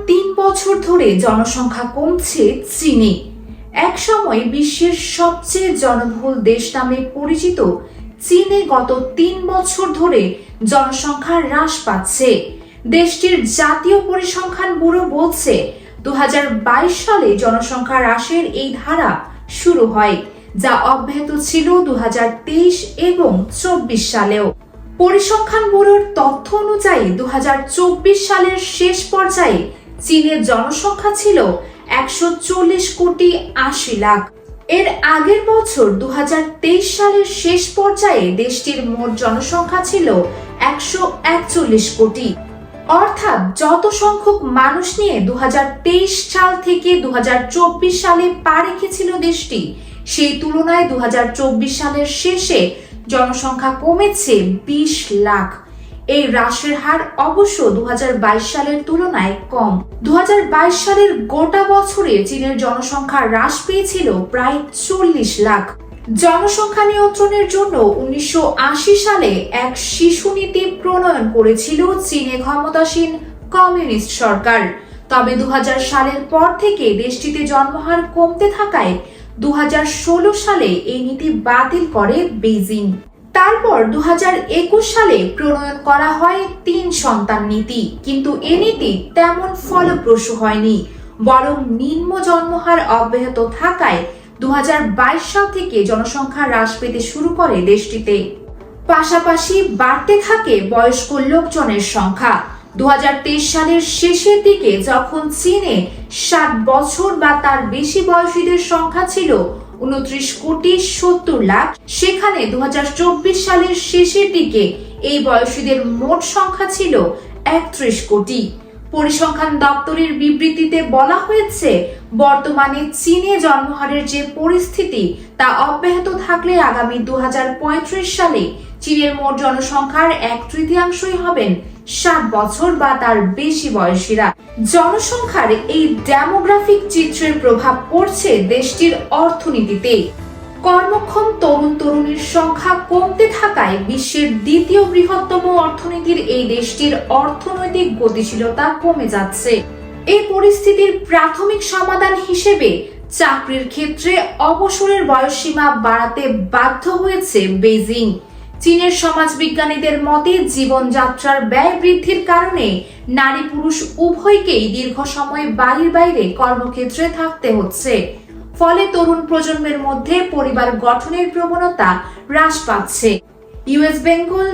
3 বছর ধরে জনসংখ্যা কমছে চীনে। একসময় বিশ্বের সবচেয়ে জনবহুল দেশ নামে পরিচিত চীনে গত 3 বছর ধরে জনসংখ্যা হ্রাস পাচ্ছে। দেশটির জাতীয় পরিসংখ্যান ব্যুরো বলছে 2022 সালে জনসংখ্যা হ্রাসের এই ধারা শুরু হয়, যা অব্যাহত ছিল 2023 এবং 24 সালেও। পরিসংখ্যান ব্যুরোর তথ্য অনুযায়ী 2024 সালের শেষ পর্যায়ে চীনের জনসংখ্যা ছিল 140 কোটি 80 লাখ। এর আগের বছর 2023 সালের শেষ পর্যায়ে দেশটির মোট জনসংখ্যা ছিল 141 কোটি। অর্থাৎ যত সংখ্যক মানুষ নিয়ে 2023 সাল থেকে 2024 সালে পা রেখেছিল দেশটি, সেই তুলনায় 2024 সালের শেষে জনসংখ্যা কমেছে 20 লাখ। এই হ্রাসের হার অবশ্য 2022 সালের তুলনায় কম। 2022 সালের গোটা বছরে চীনের জনসংখ্যা হ্রাস পেয়েছিল প্রায় 40 লাখ। জনসংখ্যা নিয়ন্ত্রণের জন্য 1980 সালে এক শিশু নীতি প্রণয়ন করেছিল চীনে ক্ষমতাসীন কমিউনিস্ট সরকার। তবে 2000 সালের পর থেকে দেশটিতে জন্মহার কমতে থাকায় 2016 সালে এই নীতি বাতিল করে বেইজিং। তারপর 2021 সালে প্রণয়ন করা হয় 3 সন্তান নীতি, কিন্তু এ নীতি তেমন ফলপ্রসূ হয়নি, বরং নিম্ন জন্মহার অব্যাহত থাকায় 2022 সাল থেকে জনসংখ্যা হ্রাস পেতে শুরু করে দেশটিতে। পাশাপাশি বাড়তে থাকে বয়স্ক লোকজনের সংখ্যা। 2023 সালের শেষের দিকে যখন চীনে 60 বছর বা তার বেশি বয়সীদের সংখ্যা ছিল 29 কোটি 70 লাখ, সেখানে 2024 সালের শেষের দিকে এই বয়সীদের মোট সংখ্যা ছিল 31 কোটি। পরিসংখ্যান দপ্তরের বিবৃতিতে বলা হয়েছে, বর্তমানে চীনে জন্মহারের যে পরিস্থিতি তা অব্যাহত থাকলে আগামী 2035 সালে চীনের মোট জনসংখ্যার 1/3 হবেন 60 বছর বা তার বেশি বয়সীরা। জনসংখ্যার এই ডেমোগ্রাফিক চিত্রের প্রভাব পড়ছে দেশটির অর্থনীতিতে। কর্মক্ষম তরুণ তরুণীর সংখ্যা কমতে থাকায় বিশ্বের দ্বিতীয় বৃহত্তম অর্থনীতির এই দেশটির অর্থনৈতিক গতিশীলতা কমে যাচ্ছে। এই পরিস্থিতির প্রাথমিক সমাধান হিসেবে চাকরির ক্ষেত্রে অবসরের বয়সসীমা বাড়াতে বাধ্য হয়েছে বেইজিং। চীনের সমাজবিজ্ঞানীদের মতে জীবনযাত্রার ব্যয় বৃদ্ধির কারণে নারী পুরুষ উভয়কেই দীর্ঘ সময় বাড়ির বাইরে কর্মক্ষেত্রে থাকতে হচ্ছে। ফলে তরুণ প্রজন্মের মধ্যে পরিবার গঠনের প্রবণতা হ্রাস পাচ্ছে। ইউএস বেঙ্গল।